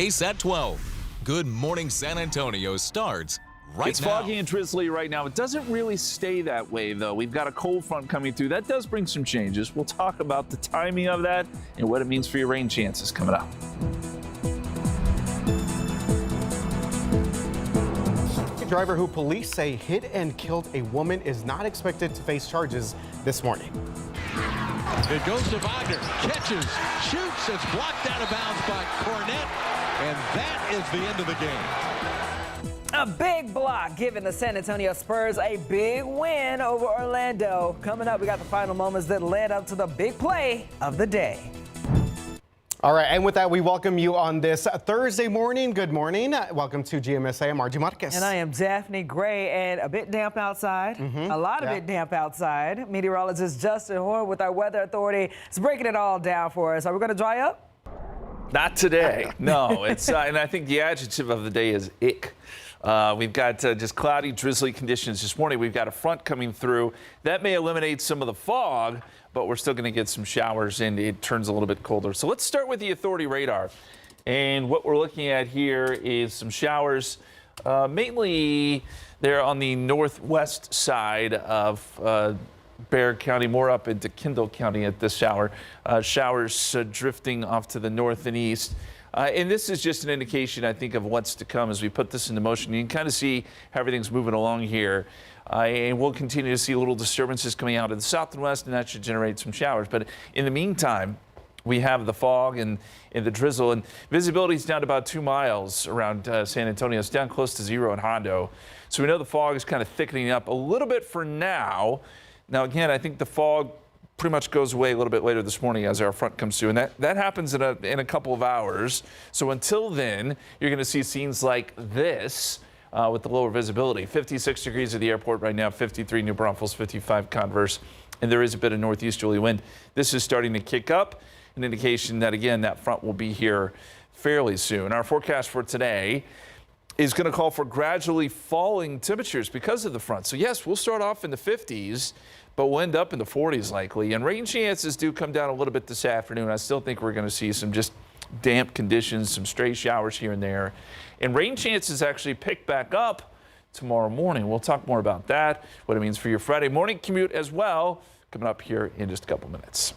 KSAT 12. Good Morning San Antonio starts right now. It's foggy and drizzly right now. It doesn't really stay that way, though. We've got a cold front coming through. That does bring some changes. We'll talk about the timing of that and what it means for your rain chances coming up. A driver who police say hit and killed a woman is not expected to face charges this morning. It goes to Wagner, catches, shoots, it's blocked out of bounds by Cornett, and that is the end of the game. A big block giving the San Antonio Spurs a big win over Orlando. Coming up, we got the final moments that led up to the big play of the day. All right, and with that, we welcome you on this Thursday morning. Good morning. Welcome to GMSA. I'm Margie Marquez. And I am Daphne Gray, and a bit damp outside. A lot of it damp outside. Meteorologist Justin Horn with our Weather Authority is breaking it all down for us. Are we going to dry up? Not today. No, it's and I think the adjective of the day is ick. We've got just cloudy, drizzly conditions this morning. We've got a front coming through. That may eliminate some of the fog, but we're still going to get some showers and it turns a little bit colder. So let's start with the Authority radar. And what we're looking at here is some showers, mainly there on the northwest side of Bexar County, more up into Kendall County at this hour. Showers drifting off to the north and east. And this is just an indication, I think, of what's to come as we put this into motion. You can kind of see how everything's moving along here. And we'll continue to see little disturbances coming out of the south and west, and that should generate some showers. But in the meantime, we have the fog and the drizzle, and visibility is down to about 2 miles around San Antonio. It's down close to zero in Hondo. So we know the fog is kind of thickening up a little bit for now. Now, again, I think the fog pretty much goes away a little bit later this morning as our front comes through, and that happens in a couple of hours. So until then, you're going to see scenes like this with the lower visibility. 56 degrees at the airport right now, 53 New Braunfels, 55 Converse, and there is a bit of northeasterly wind. This is starting to kick up, an indication that, again, that front will be here fairly soon. Our forecast for today is going to call for gradually falling temperatures because of the front. So yes, we'll start off in the 50s, but we'll end up in the 40s likely. And rain chances do come down a little bit this afternoon. I still think we're going to see some just damp conditions, some stray showers here and there. And rain chances actually pick back up tomorrow morning. We'll talk more about that, what it means for your Friday morning commute as well, coming up here in just a couple minutes.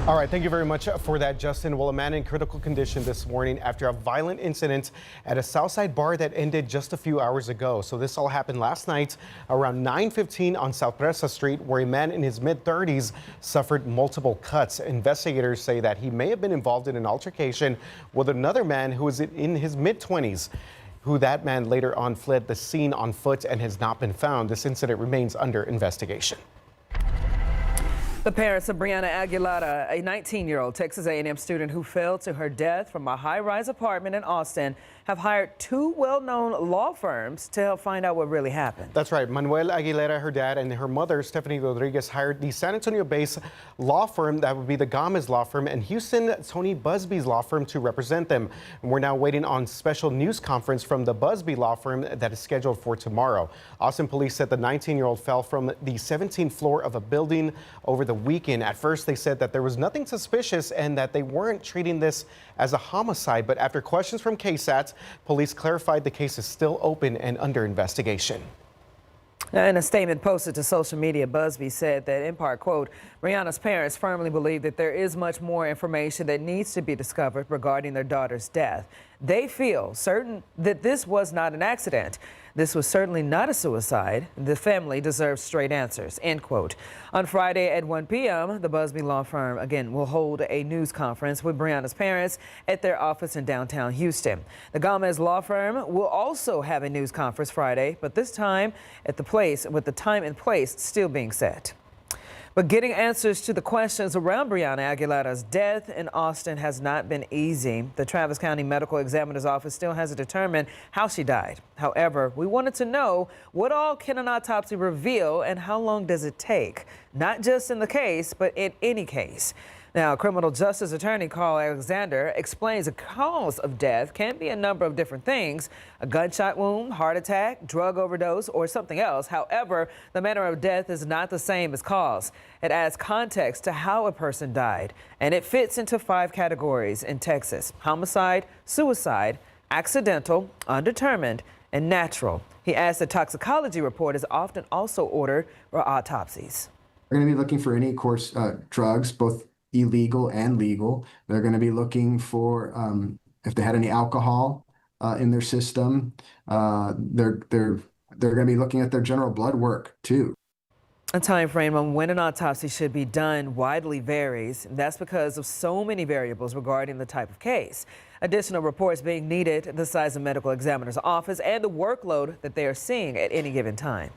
All right, thank you very much for that, Justin. Well, a man in critical condition this morning after a violent incident at a Southside bar that ended just a few hours ago. So this all happened last night around 9:15 on South Presa Street, where a man in his mid-30s suffered multiple cuts. Investigators say that he may have been involved in an altercation with another man who was in his mid-20s. That man later on fled the scene on foot and has not been found. This incident remains under investigation. The parents of Brianna Aguilera, a 19-year-old Texas A&M student who fell to her death from a high-rise apartment in Austin, have hired 2 well-known law firms to help find out what really happened. That's right. Manuel Aguilera, her dad, and her mother, Stephanie Rodriguez, hired the San Antonio-based law firm, that would be the Gomez law firm, and Houston, Tony Busby's law firm, to represent them. And we're now waiting on special news conference from the Busby law firm that is scheduled for tomorrow. Austin police said the 19-year-old fell from the 17th floor of a building over the weekend. At first, they said that there was nothing suspicious and that they weren't treating this as a homicide. But after questions from KSAT, police clarified the case is still open and under investigation. In a statement posted to social media, Busby said that, in part, quote, Brianna's parents firmly believe that there is much more information that needs to be discovered regarding their daughter's death. They feel certain that this was not an accident. This was certainly not a suicide. The family deserves straight answers, end quote. On Friday at 1 p.m., the Busby law firm, again, will hold a news conference with Brianna's parents at their office in downtown Houston. The Gomez law firm will also have a news conference Friday, but this time at the place, with the time and place still being set. But getting answers to the questions around Brianna Aguilera's death in Austin has not been easy. The Travis County Medical Examiner's Office still hasn't determined how she died. However, we wanted to know what all can an autopsy reveal and how long does it take? Not just in the case, but in any case. Now, criminal justice attorney Carl Alexander explains the cause of death can be a number of different things: a gunshot wound, heart attack, drug overdose, or something else. However, the manner of death is not the same as cause. It adds context to how a person died, and it fits into 5 categories in Texas: homicide, suicide, accidental, undetermined, and natural. He adds the toxicology report is often also ordered for autopsies. They're going to be looking for any course drugs, both illegal and legal. They're going to be looking for if they had any alcohol in their system. They're going to be looking at their general blood work too. A time frame on when an autopsy should be done widely varies. That's because of so many variables regarding the type of case. Additional reports being needed, the size of medical examiner's office, and the workload that they are seeing at any given time.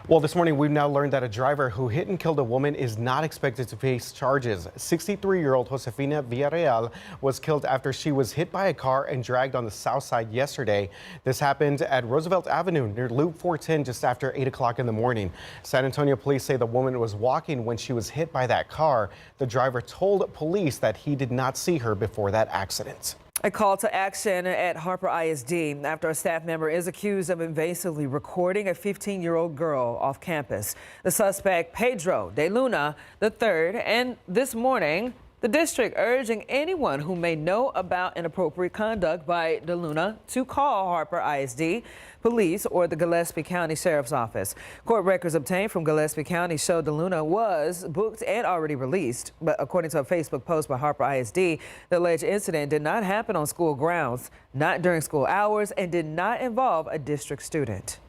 Well, this morning we've now learned that a driver who hit and killed a woman is not expected to face charges. 63-year-old Josefina Villarreal was killed after she was hit by a car and dragged on the south side yesterday. This happened at Roosevelt Avenue near Loop 410 just after 8 o'clock in the morning. San Antonio police say the woman was walking when she was hit by that car. The driver told police that he did not see her before that accident. A call to action at Harper ISD after a staff member is accused of invasively recording a 15-year-old girl off campus. The suspect, Pedro de Luna III, and this morning, the district urging anyone who may know about inappropriate conduct by de Luna to call Harper ISD, police, or the Gillespie County Sheriff's Office. Court records obtained from Gillespie County show de Luna was booked and already released. But according to a Facebook post by Harper ISD, the alleged incident did not happen on school grounds, not during school hours, and did not involve a district student.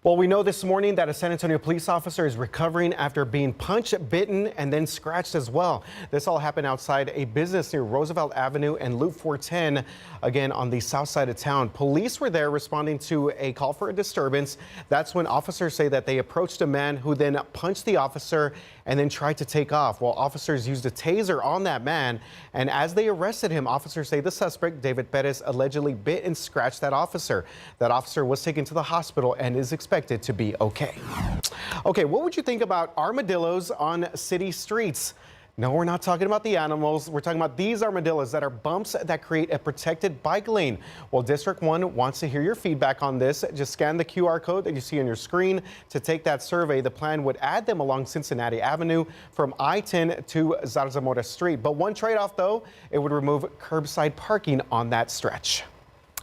Well, we know this morning that a San Antonio police officer is recovering after being punched, bitten, and then scratched as well. This all happened outside a business near Roosevelt Avenue and Loop 410, again on the south side of town. Police were there responding to a call for a disturbance. That's when officers say that they approached a man who then punched the officer and then tried to take off. Well, officers used a taser on that man, and as they arrested him, officers say the suspect, David Perez, allegedly bit and scratched that officer. That officer was taken to the hospital and is expected to be okay. Okay, what would you think about armadillos on city streets? No, we're not talking about the animals. We're talking about these armadillos that are bumps that create a protected bike lane. Well, District 1 wants to hear your feedback on this. Just scan the QR code that you see on your screen to take that survey. The plan would add them along Cincinnati Avenue from I-10 to Zarzamora Street. But one trade-off, though, it would remove curbside parking on that stretch.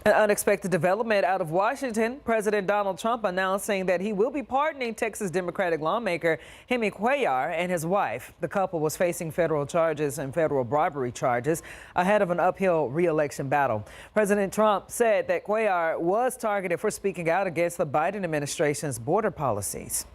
An unexpected development out of Washington. President Donald Trump announcing that he will be pardoning Texas Democratic lawmaker Jaime Cuellar and his wife. The couple was facing federal charges and federal bribery charges ahead of an uphill re-election battle. President Trump said that Cuellar was targeted for speaking out against the Biden administration's border policies.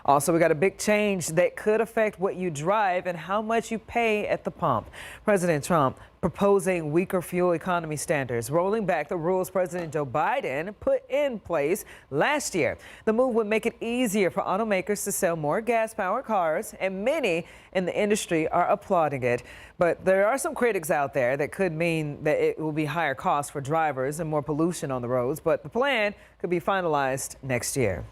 Also, we got a big change that could affect what you drive and how much you pay at the pump. President Trump proposing weaker fuel economy standards, rolling back the rules President Joe Biden put in place last year. The move would make it easier for automakers to sell more gas-powered cars, and many in the industry are applauding it. But there are some critics out there that could mean that it will be higher costs for drivers and more pollution on the roads. But the plan could be finalized next year.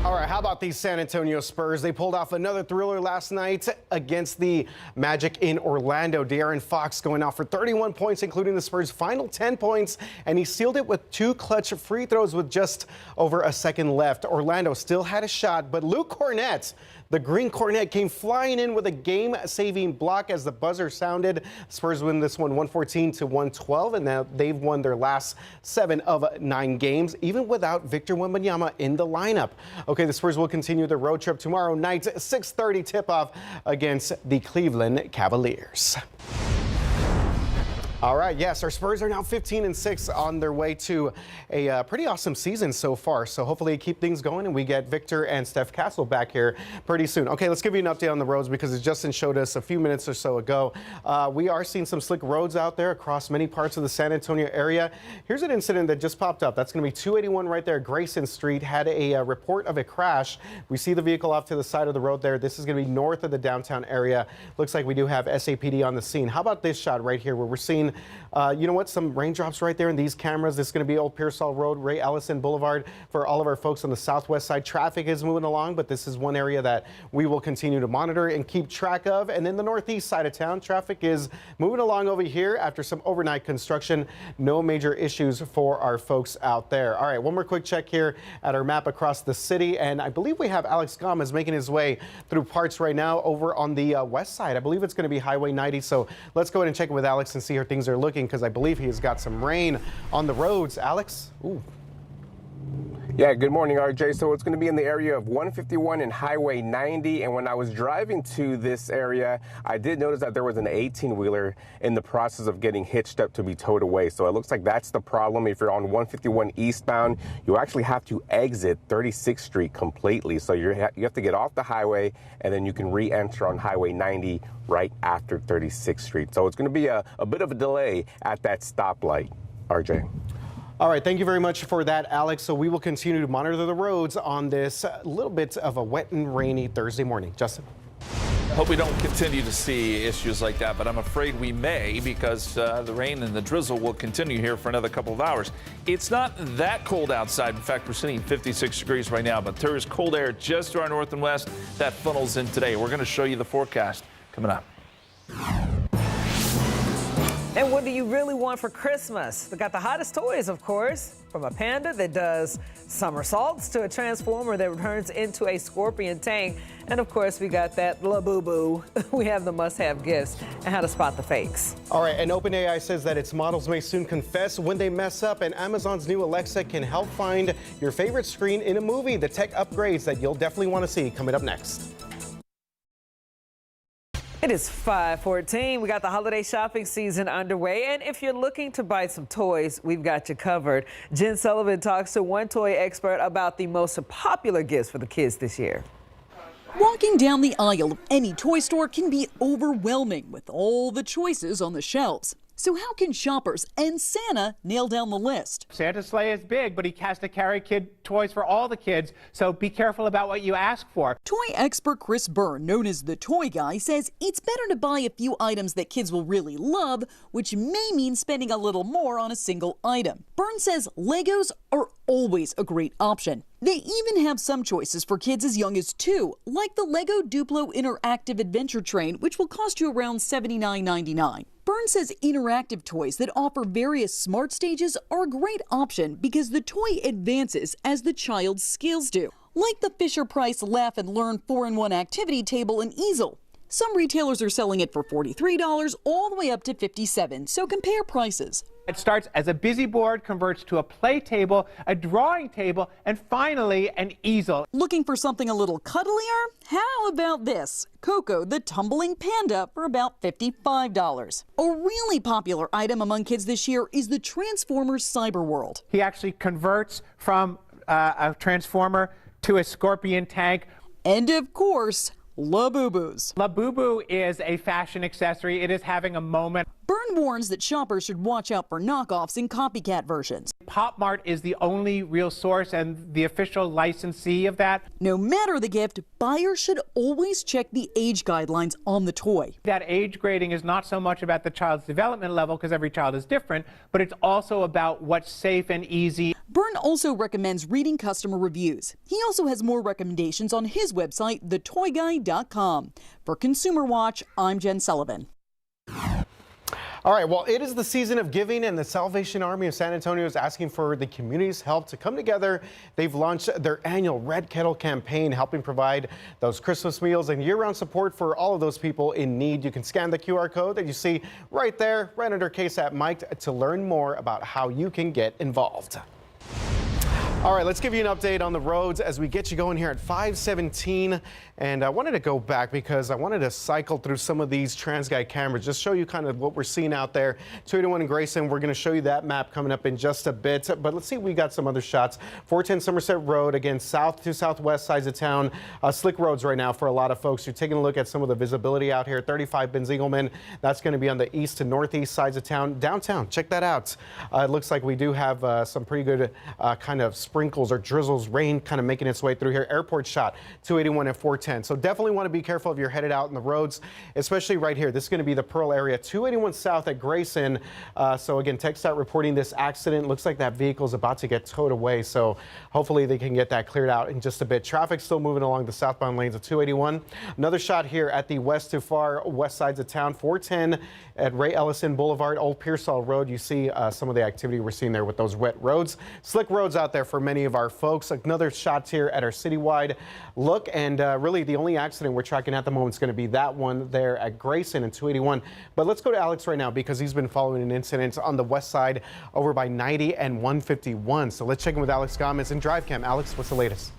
All right, how about these San Antonio Spurs? They pulled off another thriller last night against the Magic in Orlando. De'Aaron Fox going off for 31 points, including the Spurs' final 10 points, and he sealed it with 2 clutch free throws with just over a second left. Orlando still had a shot, but Luke Cornett, the Green Cornet, came flying in with a game-saving block as the buzzer sounded. Spurs win this one 114-112, and now they've won their last 7 of 9 games, even without Victor Wembanyama in the lineup. Okay, the Spurs will continue their road trip tomorrow night, 6:30 tip-off against the Cleveland Cavaliers. All right, yes, our Spurs are now 15-6 on their way to a pretty awesome season so far. So hopefully keep things going and we get Victor and Steph Castle back here pretty soon. Okay, let's give you an update on the roads because as Justin showed us a few minutes or so ago, we are seeing some slick roads out there across many parts of the San Antonio area. Here's an incident that just popped up. That's going to be 281 right there. Grayson Street had a report of a crash. We see the vehicle off to the side of the road there. This is going to be north of the downtown area. Looks like we do have SAPD on the scene. How about this shot right here where we're seeing seeing, you know what, some raindrops right there in these cameras. This is going to be Old Pearsall Road, Ray Ellison Boulevard. For all of our folks on the southwest side, traffic is moving along, but this is one area that we will continue to monitor and keep track of. And then the northeast side of town, traffic is moving along over here after some overnight construction. No major issues for our folks out there. All right, one more quick check here at our map across the city, and I believe we have Alex Gomez making his way through parts right now over on the west side. I believe it's going to be Highway 90, so let's go ahead and check in with Alex and see how things are looking, because I believe he has got some rain on the roads. Alex? Ooh. Yeah, good morning, RJ. So it's going to be in the area of 151 and Highway 90. And when I was driving to this area, I did notice that there was an 18-wheeler in the process of getting hitched up to be towed away. So it looks like that's the problem. If you're on 151 eastbound, you actually have to exit 36th Street completely. So you have to get off the highway, and then you can re-enter on Highway 90 right after 36th Street. So it's going to be a bit of a delay at that stoplight, RJ. All right, thank you very much for that, Alex. So we will continue to monitor the roads on this little bit of a wet and rainy Thursday morning. Justin? Hope we don't continue to see issues like that, but I'm afraid we may, because the rain and the drizzle will continue here for another couple of hours. It's not that cold outside. In fact, we're sitting 56 degrees right now, but there is cold air just to our north and west that funnels in today. We're going to show you the forecast coming up. And what do you really want for Christmas? We got the hottest toys, of course, from a panda that does somersaults to a transformer that turns into a scorpion tank. And of course, we got that Labubu. We have the must-have gifts and how to spot the fakes. All right, and OpenAI says that its models may soon confess when they mess up, and Amazon's new Alexa can help find your favorite screen in a movie. The tech upgrades that you'll definitely want to see coming up next. It is 5:14. We got the holiday shopping season underway, and if you're looking to buy some toys, we've got you covered. Jen Sullivan talks to one toy expert about the most popular gifts for the kids this year. Walking down the aisle of any toy store can be overwhelming with all the choices on the shelves. So how can shoppers and Santa nail down the list? Santa's sleigh is big, but he has to carry kid toys for all the kids, so be careful about what you ask for. Toy expert Chris Byrne, known as the Toy Guy, says it's better to buy a few items that kids will really love, which may mean spending a little more on a single item. Byrne says Legos are always a great option. They even have some choices for kids as young as 2, like the Lego Duplo Interactive Adventure Train, which will cost you around $79.99. Byrne says interactive toys that offer various smart stages are a great option because the toy advances as the child's skills do, like the Fisher-Price Laugh and Learn 4-in-1 activity table and easel. Some retailers are selling it for $43 all the way up to $57, so compare prices. It starts as a busy board, converts to a play table, a drawing table, and finally an easel. Looking for something a little cuddlier? How about this? Coco the Tumbling Panda for about $55. A really popular item among kids this year is the Transformers Cyber World. He actually converts from a transformer to a scorpion tank. And of course, Labubus. Labubu is a fashion accessory. It is having a moment. Byrne warns that shoppers should watch out for knockoffs and copycat versions. Pop Mart is the only real source and the official licensee of that. No matter the gift, buyers should always check the age guidelines on the toy. That age grading is not so much about the child's development level, because every child is different, but it's also about what's safe and easy. Byrne also recommends reading customer reviews. He also has more recommendations on his website, thetoyguy.com. For Consumer Watch, I'm Jen Sullivan. All right, well, it is the season of giving, and the Salvation Army of San Antonio is asking for the community's help to come together. They've launched their annual Red Kettle campaign, helping provide those Christmas meals and year-round support for all of those people in need. You can scan the QR code that you see right there, right under KSAT mic, to learn more about how you can get involved. All right, let's give you an update on the roads as we get you going here at 517. And I wanted to go back because I wanted to cycle through some of these TransGuide cameras, just show you kind of what we're seeing out there. 281 in Grayson, we're going to show you that map coming up in just a bit. But let's see if we got some other shots. 410 Somerset Road, again, south to southwest sides of town. Slick roads right now for a lot of folks. You're taking a look at some of the visibility out here. 35 Benzingelman, that's going to be on the east to northeast sides of town. Downtown, check that out. It looks like we do have some pretty good kind of sprinkles or drizzles, rain kind of making its way through here. Airport shot, 281 and 410. So definitely want to be careful if you're headed out on the roads, especially right here. This is going to be the Pearl area, 281 south at Grayson. So again, KSAT reporting this accident. Looks like that vehicle is about to get towed away. So hopefully they can get that cleared out in just a bit. Traffic still moving along the southbound lanes of 281. Another shot here at the west to far west sides of town, 410 at Ray Ellison Boulevard, Old Pearsall Road. You see some of the activity we're seeing there with those wet roads. Slick roads out there for many of our folks. Another shot here at our citywide look, and really the only accident we're tracking at the moment is going to be that one there at Grayson and 281. But let's go to Alex right now because he's been following an incident on the west side over by 90 and 151. So let's check in with Alex Gomez in Drive Cam. Alex, what's the latest?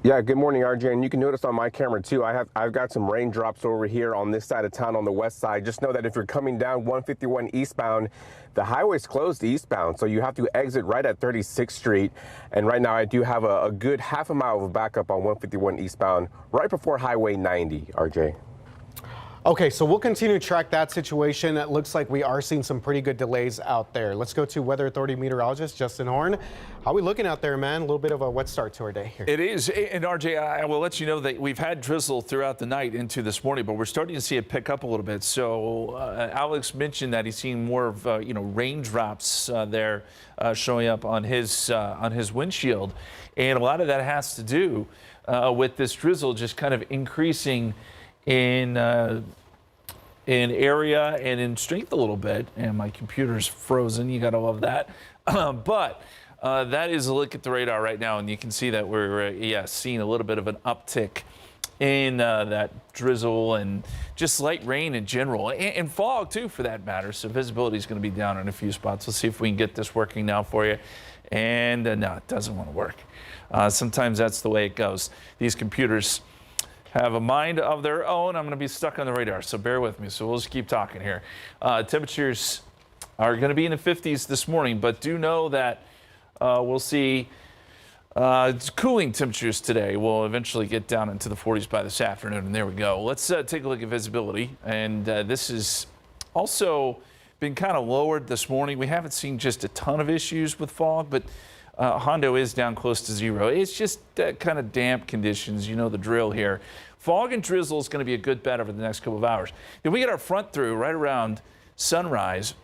Yeah, good morning, RJ. And you can notice on my camera too, I've got some raindrops over here on this side of town on the west side. Just know that if you're coming down 151 eastbound, the highway's closed eastbound, so you have to exit right at 36th Street. And right now I do have a good half a mile of backup on 151 eastbound right before Highway 90, RJ. Okay, so we'll continue to track that situation. It looks like we are seeing some pretty good delays out there. Let's go to Weather Authority meteorologist Justin Horn. How are we looking out there, man? A little bit of a wet start to our day here. It is. And RJ, I will let you know that we've had drizzle throughout the night into this morning, but we're starting to see it pick up a little bit. So Alex mentioned that he's seeing more of raindrops there showing up on his windshield, and a lot of that has to do with this drizzle just kind of increasing in area and in strength a little bit. And my computer's frozen. You gotta love that. But that is a look at the radar right now, and you can see that we're seeing a little bit of an uptick in that drizzle and just light rain in general, and fog too, for that matter. So visibility is going to be down in a few spots. Let's see if we can get this working now for you. And no, it doesn't want to work. Sometimes that's the way it goes. These computers have a mind of their own. I'm going to be stuck on the radar, so bear with me. So we'll just keep talking here. Temperatures are going to be in the 50s this morning, but do know that we'll see cooling temperatures today. We'll eventually get down into the 40s by this afternoon, and there we go. Let's take a look at visibility, and this has also been kind of lowered this morning. We haven't seen just a ton of issues with fog, but Hondo is down close to zero. It's just kind of damp conditions. You know the drill here. Fog and drizzle is going to be a good bet over the next couple of hours. Then we get our front through right around sunrise,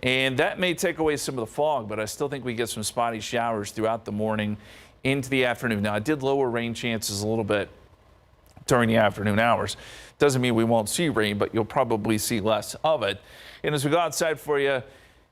and that may take away some of the fog, but I still think we get some spotty showers throughout the morning into the afternoon. Now, I did lower rain chances a little bit during the afternoon hours. Doesn't mean we won't see rain, but you'll probably see less of it. And as we go outside for you,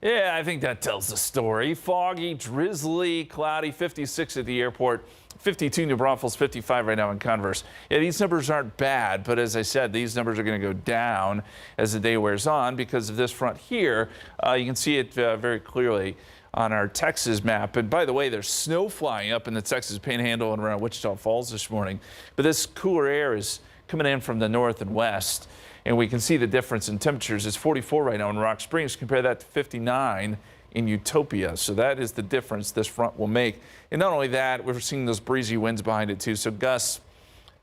yeah, I think that tells the story. Foggy, drizzly, cloudy, 56 at the airport, 52 New Braunfels, 55 right now in Converse. Yeah, these numbers aren't bad, but as I said, these numbers are going to go down as the day wears on because of this front here. You can see it very clearly on our Texas map. And by the way, there's snow flying up in the Texas Panhandle and around Wichita Falls this morning. But this cooler air is coming in from the north and west. And we can see the difference in temperatures. It's 44 right now in Rock Springs. Compare that to 59 in Utopia. So that is the difference this front will make. And not only that, we're seeing those breezy winds behind it too. So gusts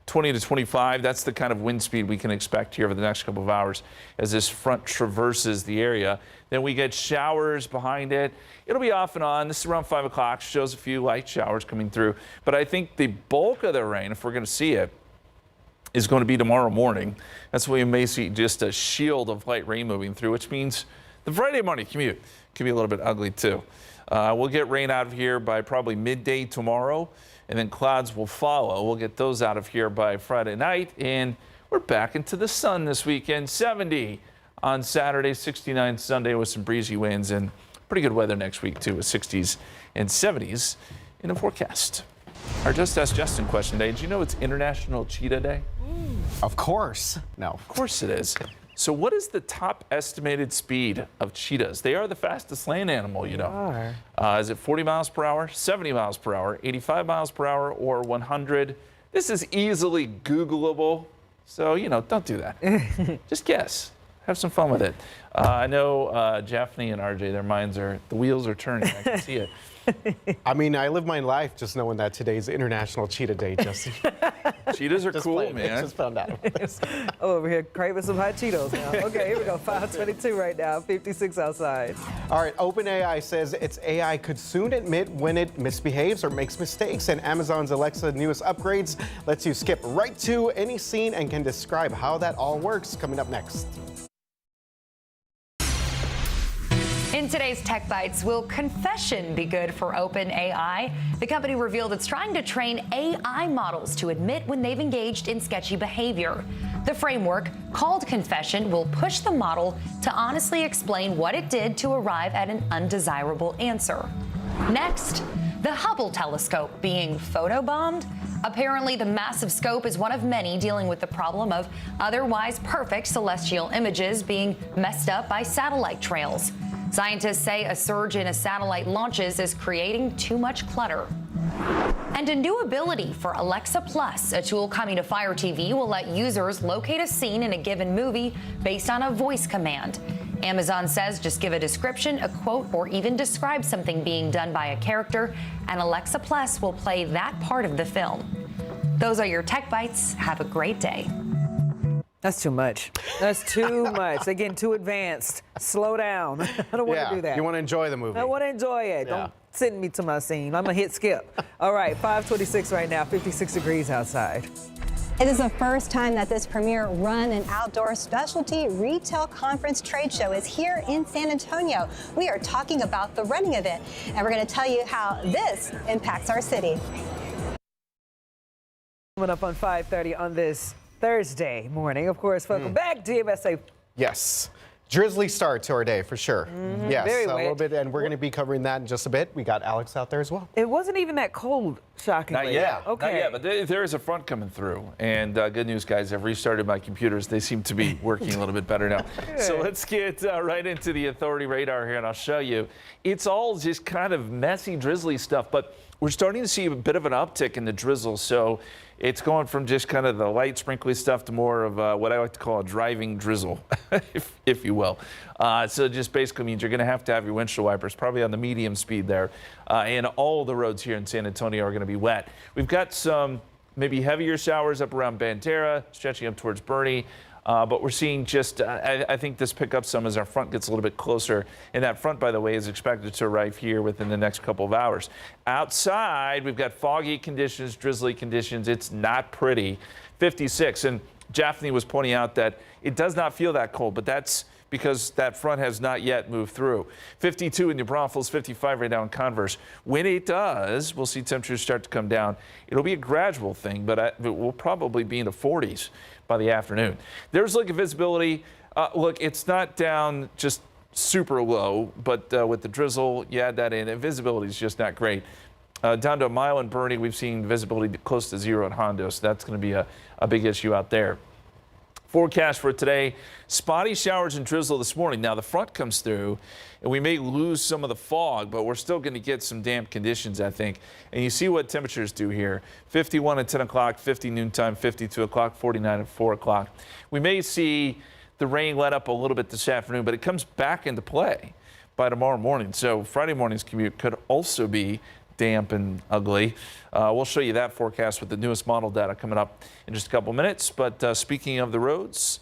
20 to 25. That's the kind of wind speed we can expect here over the next couple of hours as this front traverses the area. Then we get showers behind it. It'll be off and on. This is around 5 o'clock. Shows a few light showers coming through. But I think the bulk of the rain, if we're going to see it, is going to be tomorrow morning. That's when we may see just a shield of light rain moving through, which means the Friday morning commute can be a little bit ugly too. We'll get rain out of here by probably midday tomorrow, and then clouds will follow. We'll get those out of here by Friday night, and we're back into the sun this weekend. 70 on Saturday, 69 Sunday with some breezy winds, and pretty good weather next week too with 60s and 70s in the forecast. Our Just Ask Justin question today. Did you know it's International Cheetah Day? Of course. No. Of course it is. So what is the top estimated speed of cheetahs? They are the fastest land animal, you know. Is it 40 miles per hour, 70 miles per hour, 85 miles per hour, or 100? This is easily Googleable. So, you know, don't do that. Just guess. Have some fun with it. I know Jaffney and RJ, their minds are, the wheels are turning. I can see it. I mean, I live my life just knowing that today's International Cheetah Day, Justin. Cheetahs are cool, playing. man. Just found out. Over here craving some hot Cheetos now. Okay, here we go. 5:22 right now, 56 outside. All right, OpenAI says its AI could soon admit when it misbehaves or makes mistakes, and Amazon's Alexa newest upgrades lets you skip right to any scene and can describe how that all works. Coming up next. In today's Tech Bites, will confession be good for OpenAI? The company revealed it's trying to train AI models to admit when they've engaged in sketchy behavior. The framework, called Confession, will push the model to honestly explain what it did to arrive at an undesirable answer. Next, the Hubble telescope being photobombed. Apparently, the massive scope is one of many dealing with the problem of otherwise perfect celestial images being messed up by satellite trails. Scientists say a surge in satellite launches is creating too much clutter. And a new ability for Alexa Plus, a tool coming to Fire TV, will let users locate a scene in a given movie based on a voice command. Amazon says just give a description, a quote, or even describe something being done by a character, and Alexa Plus will play that part of the film. Those are your Tech Bites. Have a great day. That's too much. That's too much. They're getting too advanced. Slow down. I don't want to do that. You want to enjoy the movie. I want to enjoy it. Yeah. Don't send me to my scene. I'm going to hit skip. All right, 5:26 right now, 56 degrees outside. It is the first time that this premier run and outdoor specialty retail conference trade show is here in San Antonio. We are talking about the running event, and we're going to tell you how this impacts our city. Coming up on 5:30 on this Thursday morning. Of course, welcome back, GMSA. Yes. Drizzly start to our day, for sure. Yes, Very a little wet. bit, and we're going to be covering that in just a bit. We got Alex out there as well. It wasn't even that cold, shockingly. Not yet. Okay. Not yet, but there is a front coming through. And good news, guys. I've restarted my computers. They seem to be working a little bit better now. So let's get right into the authority radar here, and I'll show you. It's all just kind of messy, drizzly stuff, but we're starting to see a bit of an uptick in the drizzle. So it's going from just kind of the light sprinkly stuff to more of what I like to call a driving drizzle, if you will. So it just basically means you're going to have your windshield wipers probably on the medium speed there. And all the roads here in San Antonio are going to be wet. We've got some maybe heavier showers up around Bandera, stretching up towards Bernie. But we're seeing just, I think this pick up some as our front gets a little bit closer. And that front, by the way, is expected to arrive here within the next couple of hours. Outside, we've got foggy conditions, drizzly conditions. It's not pretty. 56. And Jaffney was pointing out that it does not feel that cold, but that's because that front has not yet moved through. 52 in New Braunfels, 55 right now in Converse. When it does, we'll see temperatures start to come down. It'll be a gradual thing, but it will probably be in the 40s by the afternoon. There's look at visibility. Look, it's not down just super low, but with the drizzle, you add that in, and visibility is just not great. Down to a mile in Bernie, we've seen visibility close to zero at Hondo, so that's going to be a big issue out there. Forecast for today, spotty showers and drizzle this morning. Now the front comes through and we may lose some of the fog, but we're still going to get some damp conditions, I think. And you see what temperatures do here. 51 at 10 o'clock, 50 noontime, 52 o'clock, 49 at 4 o'clock. We may see the rain let up a little bit this afternoon, but it comes back into play by tomorrow morning. So Friday morning's commute could also be damp and ugly. We'll show you that forecast with the newest model data coming up in just a couple minutes. But speaking of the roads,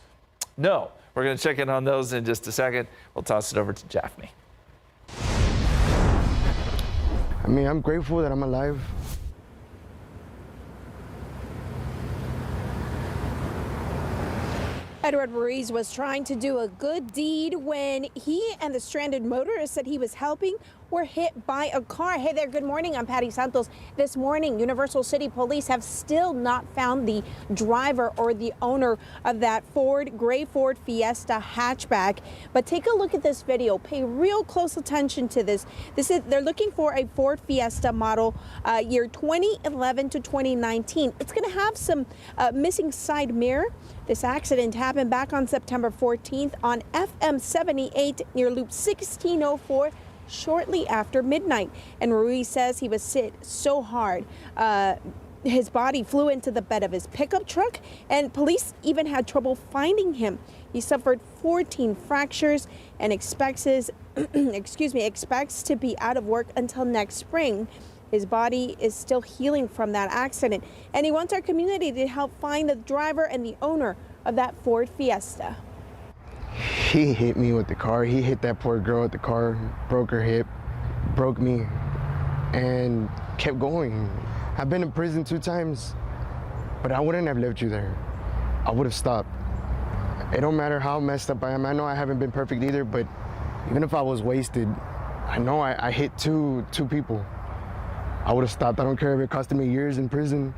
no, we're going to check in on those in just a second. We'll toss it over to Jaffney. I mean, I'm grateful that I'm alive. Edward Ruiz was trying to do a good deed when he and the stranded motorist that he was helping were hit by a car. Hey there, good morning. I'm Patty Santos. This morning, Universal City Police have still not found the driver or the owner of that gray Ford Fiesta hatchback. But take a look at this video. Pay real close attention to this. They're looking for a Ford Fiesta model year 2011 to 2019. It's going to have some missing side mirror. This accident happened back on September 14th on FM 78 near Loop 1604. Shortly after midnight. And Ruiz says he was hit so hard his body flew into the bed of his pickup truck, and police even had trouble finding him. He suffered 14 fractures and expects to be out of work until next spring. His body is still healing from that accident, and he wants our community to help find the driver and the owner of that Ford Fiesta. He hit me with the car. He hit that poor girl with the car, broke her hip, broke me, and kept going. I've been in prison 2 times, but I wouldn't have left you there. I would have stopped. It don't matter how messed up I am. I know I haven't been perfect either, but even if I was wasted, I know I hit two people. I would have stopped. I don't care if it costed me years in prison.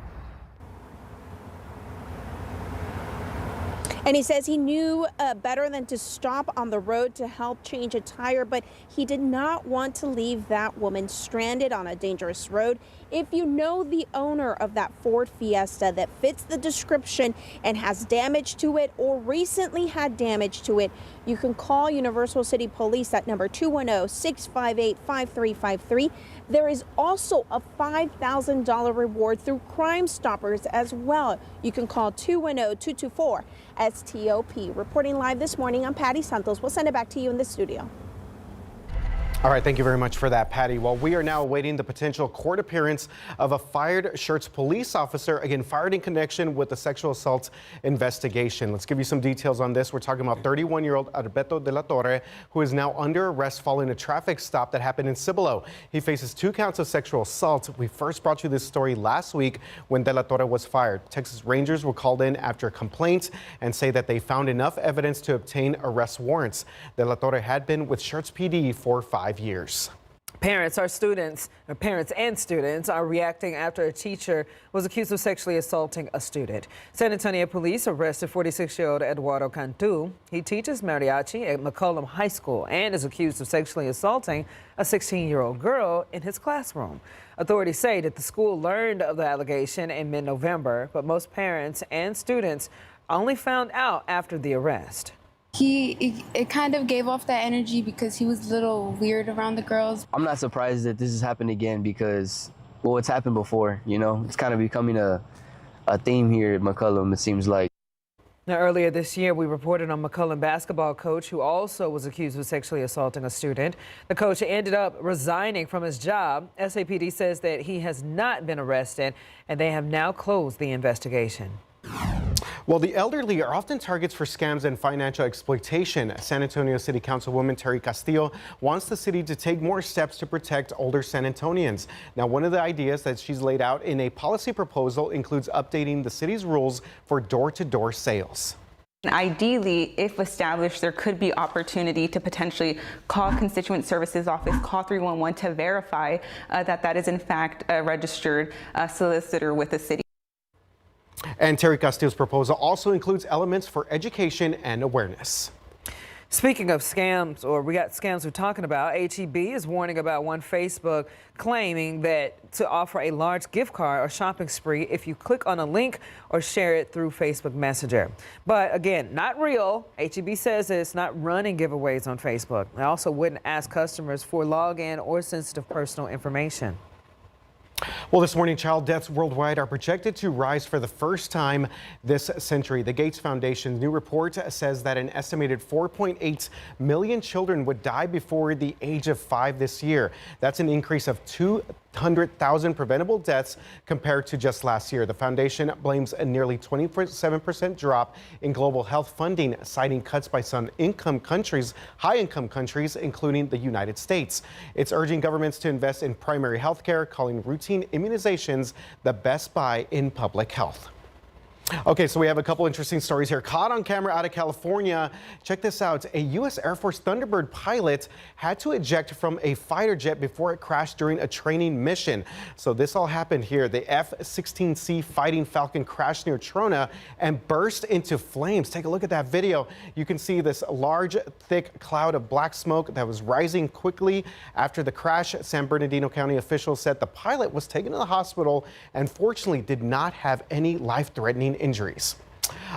And he says he knew better than to stop on the road to help change a tire, but he did not want to leave that woman stranded on a dangerous road. If you know the owner of that Ford Fiesta that fits the description and has damage to it or recently had damage to it, you can call Universal City Police at number 210-658-5353. There is also a $5,000 reward through Crime Stoppers as well. You can call 210-224-STOP. Reporting live this morning, I'm Patty Santos. We'll send it back to you in the studio. All right, thank you very much for that, Patty. Well, we are now awaiting the potential court appearance of a fired Schertz police officer, again, fired in connection with the sexual assault investigation. Let's give you some details on this. We're talking about 31-year-old Alberto de la Torre, who is now under arrest following a traffic stop that happened in Cibolo. He faces 2 counts of sexual assault. We first brought you this story last week when de la Torre was fired. Texas Rangers were called in after a complaint and say that they found enough evidence to obtain arrest warrants. De la Torre had been with Schertz PD for 5 years. Parents and students are reacting after a teacher was accused of sexually assaulting a student. San Antonio police arrested 46-year-old Eduardo Cantu. He teaches mariachi at McCollum High School and is accused of sexually assaulting a 16-year-old girl in his classroom. Authorities say that the school learned of the allegation in mid-November, but most parents and students only found out after the arrest. It kind of gave off that energy because he was a little weird around the girls. I'm not surprised that this has happened again because, well, it's happened before, you know? It's kind of becoming a theme here at McCollum, it seems like. Now, earlier this year, we reported on McCollum basketball coach who also was accused of sexually assaulting a student. The coach ended up resigning from his job. SAPD says that he has not been arrested, and they have now closed the investigation. Well, the elderly are often targets for scams and financial exploitation. San Antonio City Councilwoman Terry Castillo wants the city to take more steps to protect older San Antonians. Now, one of the ideas that she's laid out in a policy proposal includes updating the city's rules for door-to-door sales. Ideally, if established, there could be opportunity to potentially call Constituent Services Office, call 311 to verify that is in fact a registered solicitor with the city. And Terry Castillo's proposal also includes elements for education and awareness. Speaking of scams, or we got scams we're talking about, HEB is warning about one Facebook claiming that to offer a large gift card or shopping spree if you click on a link or share it through Facebook Messenger. But again, not real. HEB says that it's not running giveaways on Facebook. They also wouldn't ask customers for login or sensitive personal information. Well, this morning, child deaths worldwide are projected to rise for the first time this century. The Gates Foundation's new report says that an estimated 4.8 million children would die before the age of 5 this year. That's an increase of 200,000 preventable deaths compared to just last year. The foundation blames a nearly 27% drop in global health funding, citing cuts by some high-income countries, including the United States. It's urging governments to invest in primary health care, calling routine immunizations the best buy in public health. Okay, so we have a couple interesting stories here. Caught on camera out of California. Check this out. A U.S. Air Force Thunderbird pilot had to eject from a fighter jet before it crashed during a training mission. So this all happened here. The F-16C Fighting Falcon crashed near Trona and burst into flames. Take a look at that video. You can see this large, thick cloud of black smoke that was rising quickly after the crash. San Bernardino County officials said the pilot was taken to the hospital and fortunately did not have any life-threatening injuries.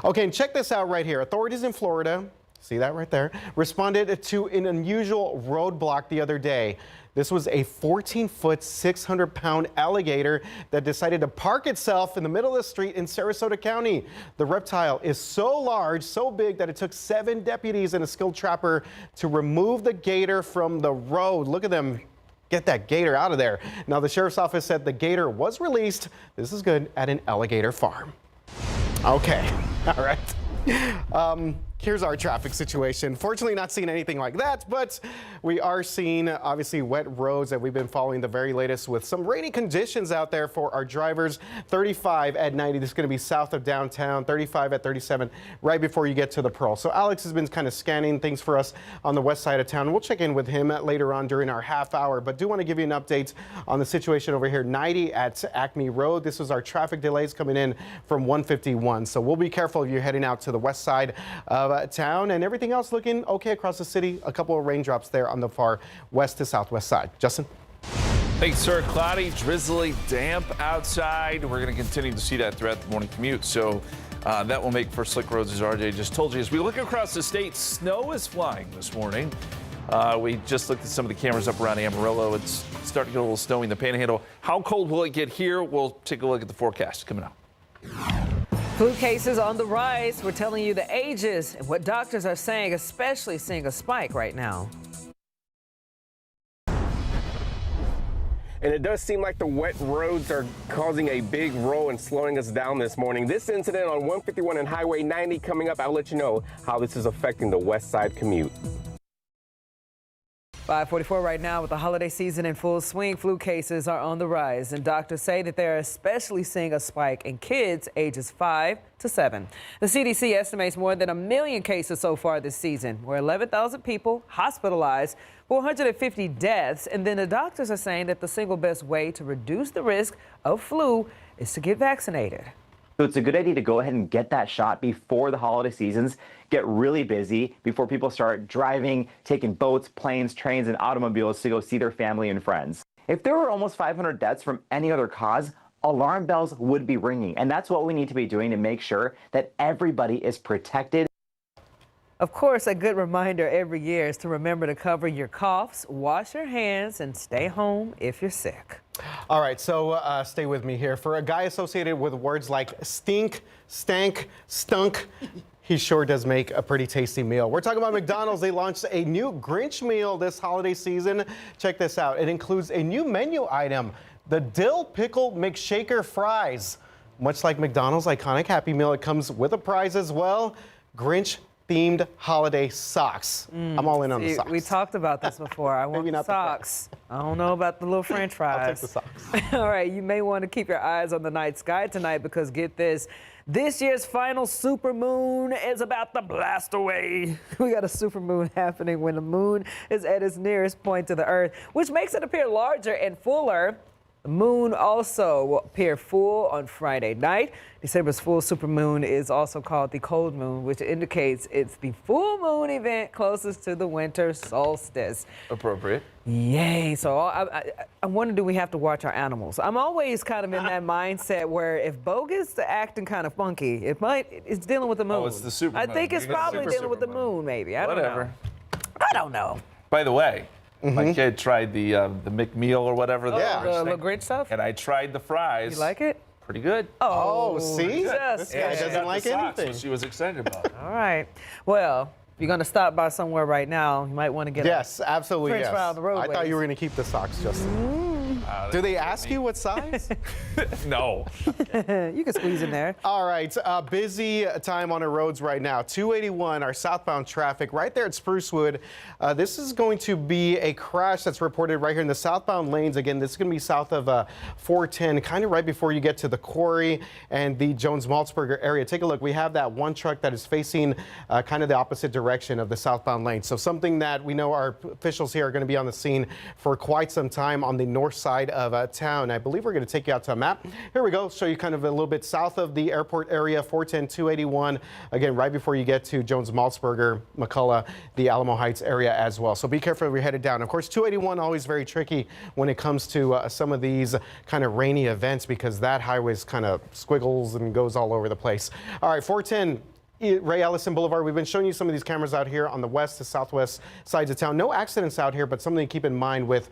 Okay, and check this out right here. Authorities in Florida, see that right there, responded to an unusual roadblock the other day. This was a 14-foot, 600-pound alligator that decided to park itself in the middle of the street in Sarasota County. The reptile is so large, so big that it took 7 deputies and a skilled trapper to remove the gator from the road. Look at them Get that gator out of there. Now, the sheriff's office said the gator was released. This is good, at an alligator farm. Okay, all right. Here's our traffic situation. Fortunately, not seeing anything like that, but we are seeing obviously wet roads that we've been following the very latest with some rainy conditions out there for our drivers. 35 at 90. This is going to be south of downtown. 35 at 37 right before you get to the Pearl. So Alex has been kind of scanning things for us on the west side of town. We'll check in with him later on during our half hour, but do want to give you an update on the situation over here. 90 at Acme Road. This is our traffic delays coming in from 151. So we'll be careful if you're heading out to the west side of town, and everything else looking okay across the city. A couple of raindrops there on the far west to southwest side. Justin? Thanks, sir. Cloudy, drizzly, damp outside. We're going to continue to see that throughout the morning commute. So that will make for slick roads, as RJ just told you. As we look across the state, snow is flying this morning. We just looked at some of the cameras up around Amarillo. It's starting to get a little snowy in the Panhandle. How cold will it get here? We'll take a look at the forecast coming up. Flu cases on the rise. We're telling you the ages and what doctors are saying, especially seeing a spike right now. And it does seem like the wet roads are causing a big roll and slowing us down this morning. This incident on 151 and Highway 90 coming up. I'll let you know how this is affecting the west side commute. 5:44 right now. With the holiday season in full swing, flu cases are on the rise, and doctors say that they're especially seeing a spike in kids ages 5 to 7. The CDC estimates more than 1 million cases so far this season, where 11,000 people hospitalized, 450 deaths, and then the doctors are saying that the single best way to reduce the risk of flu is to get vaccinated. So it's a good idea to go ahead and get that shot before the holiday seasons get really busy, before people start driving, taking boats, planes, trains, and automobiles to go see their family and friends. If there were almost 500 deaths from any other cause, alarm bells would be ringing. And that's what we need to be doing to make sure that everybody is protected. Of course, a good reminder every year is to remember to cover your coughs, wash your hands, and stay home if you're sick. All right, so stay with me here. For a guy associated with words like stink, stank, stunk, he sure does make a pretty tasty meal. We're talking about McDonald's. They launched a new Grinch meal this holiday season. Check this out. It includes a new menu item, the Dill Pickle McShaker Fries. Much like McDonald's iconic Happy Meal, it comes with a prize as well, Grinch themed holiday socks. I'm all in on the socks. We talked about this before. I want the socks. I don't know about the little French fries. I'll take the socks. All right, you may want to keep your eyes on the night sky tonight, because get this. This year's final supermoon is about to blast away. We got a supermoon happening when the moon is at its nearest point to the Earth, which makes it appear larger and fuller. The moon also will appear full on Friday night. December's full supermoon is also called the cold moon, which indicates it's the full moon event closest to the winter solstice. Appropriate. Yay. So I wonder, do we have to watch our animals? I'm always kind of in that mindset where if Bogus acting kind of funky, it's dealing with the moon. Oh, it's the supermoon. I think it's probably dealing with the moon, maybe. I don't know. I don't know. By the way, my kid tried the McMeal or whatever. The little Grinch stuff? And I tried the fries. You like it? Pretty good. Oh, see? This guy doesn't like anything. What she was excited about. All right. Well, if you're going to stop by somewhere right now, you might want to get absolutely, French fry on the roadways. I thought you were going to keep the socks, Justin. Do they ask you what size? No. You can squeeze in there. All right, busy time on the roads right now. 281, our southbound traffic right there at Sprucewood. This is going to be a crash that's reported right here in the southbound lanes. Again, this is going to be south of 410, kind of right before you get to the quarry and the Jones-Maltzberger area. Take a look. We have that one truck that is facing kind of the opposite direction of the southbound lane. So something that we know our officials here are going to be on the scene for quite some time on the north side of town. I believe we're going to take you out to a map. Here we go. Show you kind of a little bit south of the airport area, 410, 281. Again, right before you get to Jones-Maltzberger, McCullough, the Alamo Heights area as well. So be careful if you're headed down. Of course, 281 always very tricky when it comes to some of these kind of rainy events, because that highway's kind of squiggles and goes all over the place. All right, 410. Ray Ellison Boulevard. We've been showing you some of these cameras out here on the west to southwest sides of town. No accidents out here, but something to keep in mind with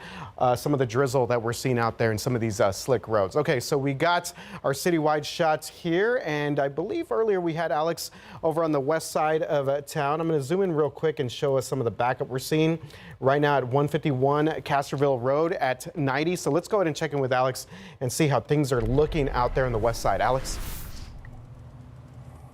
some of the drizzle that we're seeing out there in some of these slick roads. Okay, so we got our citywide shots here, and I believe earlier we had Alex over on the west side of town. I'm going to zoom in real quick and show us some of the backup we're seeing right now at 151 Castroville Road at 90. So let's go ahead and check in with Alex and see how things are looking out there on the west side. Alex?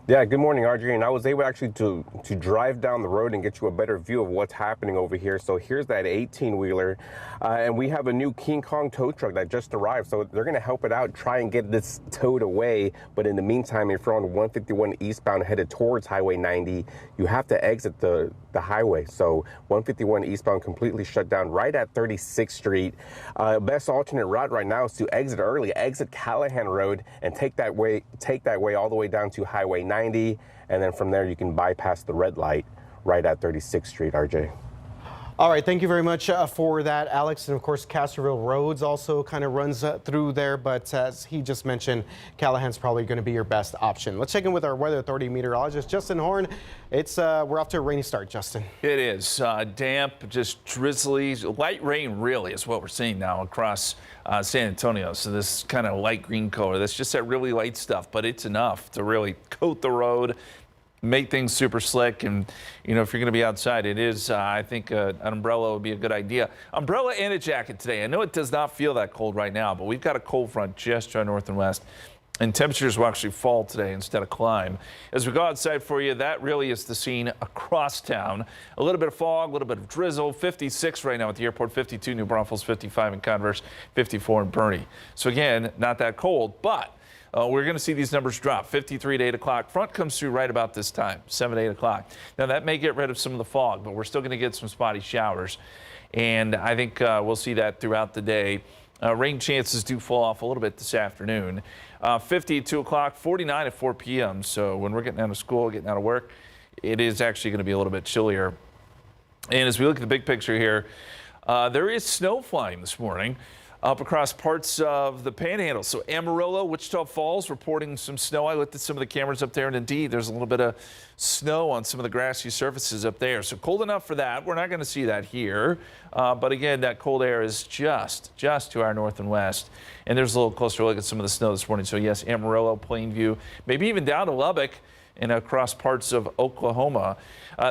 Yeah, good morning, RJ. And I was able actually to drive down the road and get you a better view of what's happening over here. So here's that 18-wheeler, and we have a new King Kong tow truck that just arrived. So they're going to help it out, try and get this towed away. But in the meantime, if you're on 151 eastbound headed towards Highway 90, you have to exit the highway. So 151 eastbound completely shut down right at 36th Street. Best alternate route right now is to exit early, exit Callahan Road, and take that way all the way down to Highway 90, and then from there you can bypass the red light right at 36th Street, RJ. All right, thank you very much for that, Alex. And of course, Castroville Roads also kind of runs through there, but as he just mentioned, Callahan's probably going to be your best option. Let's check in with our Weather Authority meteorologist, Justin Horn. We're off to a rainy start, Justin. It is damp, just drizzly, light rain really is what we're seeing now across San Antonio. So this kind of light green color, that's just that really light stuff, but it's enough to really coat the road, make things super slick. And, you know, if you're going to be outside, it is, I think an umbrella would be a good idea. Umbrella and a jacket today. I know it does not feel that cold right now, but we've got a cold front just to our north and west. And temperatures will actually fall today instead of climb. As we go outside for you, that really is the scene across town. A little bit of fog, a little bit of drizzle. 56 right now at the airport, 52 New Braunfels, 55 in Converse, 54 in Bernie. So again, not that cold, but we're going to see these numbers drop. 53 at 8 o'clock. Front comes through right about this time, 7 to 8 o'clock. Now, that may get rid of some of the fog, but we're still going to get some spotty showers. And I think we'll see that throughout the day. Rain chances do fall off a little bit this afternoon. 50 at 2 o'clock, 49 at 4 p.m. So when we're getting out of school, getting out of work, it is actually going to be a little bit chillier. And as we look at the big picture here, there is snow flying this morning up across parts of the Panhandle. So Amarillo, Wichita Falls reporting some snow. I looked at some of the cameras up there, and indeed there's a little bit of snow on some of the grassy surfaces up there. So cold enough for that. We're not going to see that here. But again, that cold air is just to our north and west. And there's a little closer look at some of the snow this morning. So yes, Amarillo, Plainview, maybe even down to Lubbock and across parts of Oklahoma.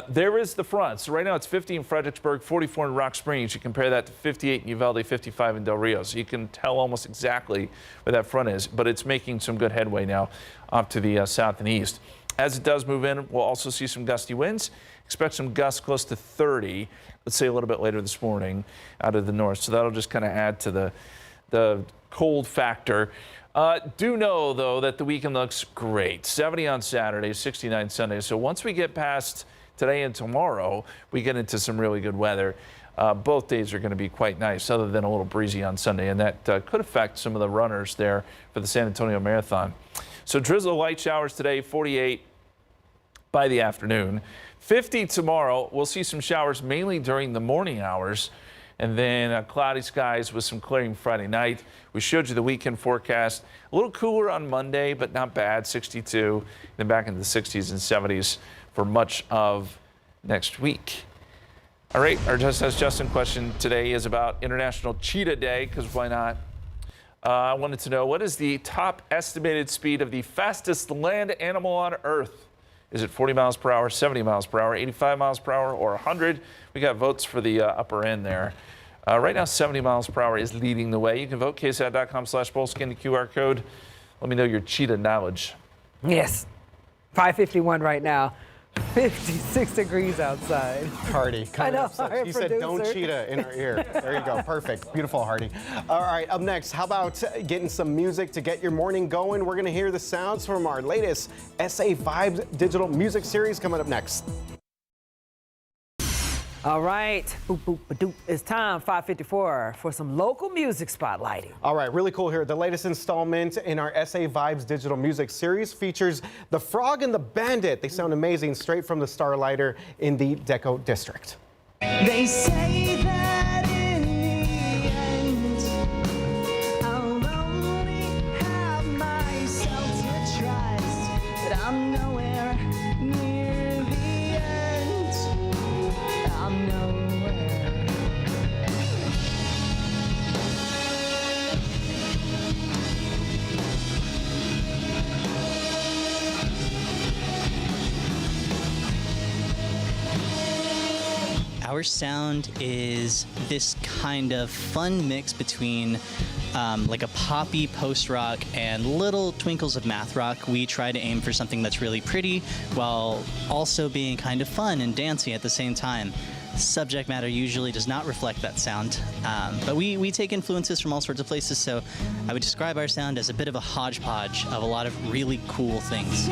There is the front. So right now it's 50 in Fredericksburg, 44 in Rock Springs. You compare that to 58 in Uvalde, 55 in Del Rio. So you can tell almost exactly where that front is, but it's making some good headway now up to the south and east. As it does move in, we'll also see some gusty winds. Expect some gusts close to 30, let's say a little bit later this morning out of the north. So that'll just kind of add to the cold factor. Do know, though, that the weekend looks great. 70 on Saturday, 69 Sunday. So once we get past today and tomorrow, we get into some really good weather. Both days are going to be quite nice, other than a little breezy on Sunday, and that could affect some of the runners there for the San Antonio Marathon. So drizzle, light showers today, 48 by the afternoon. 50 tomorrow. We'll see some showers mainly during the morning hours. And then cloudy skies with some clearing Friday night. We showed you the weekend forecast. A little cooler on Monday, but not bad, 62. Then back into the 60s and 70s for much of next week. All right, our Just Ask Justin question today is about International Cheetah Day, because why not? I wanted to know, what is the top estimated speed of the fastest land animal on Earth? Is it 40 miles per hour, 70 miles per hour, 85 miles per hour, or 100? We got votes for the upper end there. Right now, 70 miles per hour is leading the way. You can vote KSAT.com/poll, scan the QR code. Let me know your cheetah knowledge. Yes, 5:51 right now. 56 degrees outside. Hardy. I know, He said, don't cheetah in our ear. There you go. Perfect. Beautiful, Hardy. All right, up next, how about getting some music to get your morning going? We're going to hear the sounds from our latest SA Vibes digital music series coming up next. All right, boop, boop, ba-doop. It's time, 5:54, for some local music spotlighting. All right, really cool here. The latest installment in our SA Vibes digital music series features The Frog and the Bandit. They sound amazing, straight from the Starlighter in the Deco District. They say that in the end, I'll only have myself to trust, but I'm nowhere near our sound is this kind of fun mix between like a poppy post-rock and little twinkles of math rock. We try to aim for something that's really pretty while also being kind of fun and dancey at the same time. Subject matter usually does not reflect that sound, but we take influences from all sorts of places, so I would describe our sound as a bit of a hodgepodge of a lot of really cool things.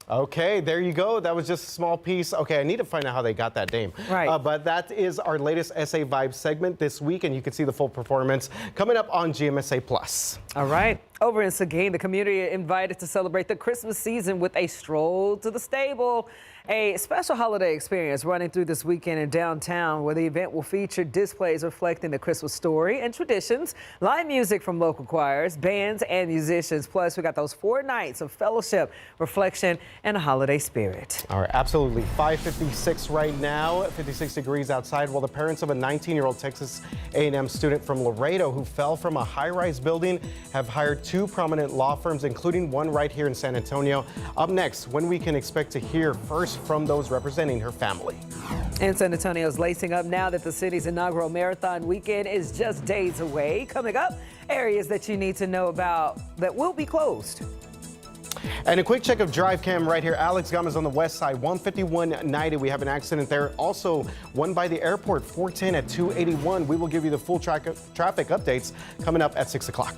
Okay, there you go. That was just a small piece. Okay, I need to find out how they got that name. Right. But that is our latest SA Vibe segment this week, and you can see the full performance coming up on GMSA Plus. All right. Over in Seguin, the community invited to celebrate the Christmas season with a stroll to the stable. A special holiday experience running through this weekend in downtown, where the event will feature displays reflecting the Christmas story and traditions, live music from local choirs, bands, and musicians. Plus, we got those 4 nights of fellowship, reflection, and a holiday spirit. All right, absolutely. 5:56 right now, 56 degrees outside. Well, the parents of a 19-year-old Texas A&M student from Laredo who fell from a high-rise building have hired 2 prominent law firms, including one right here in San Antonio. Up next, when we can expect to hear first from those representing her family. And San Antonio's lacing up now that the city's inaugural marathon weekend is just days away. Coming up, areas that you need to know about that will be closed. And a quick check of Drive Cam right here. Alex Gomez on the west side, 15190. We have an accident there. Also, one by the airport, 410 at 281. We will give you the full traffic updates coming up at 6 o'clock.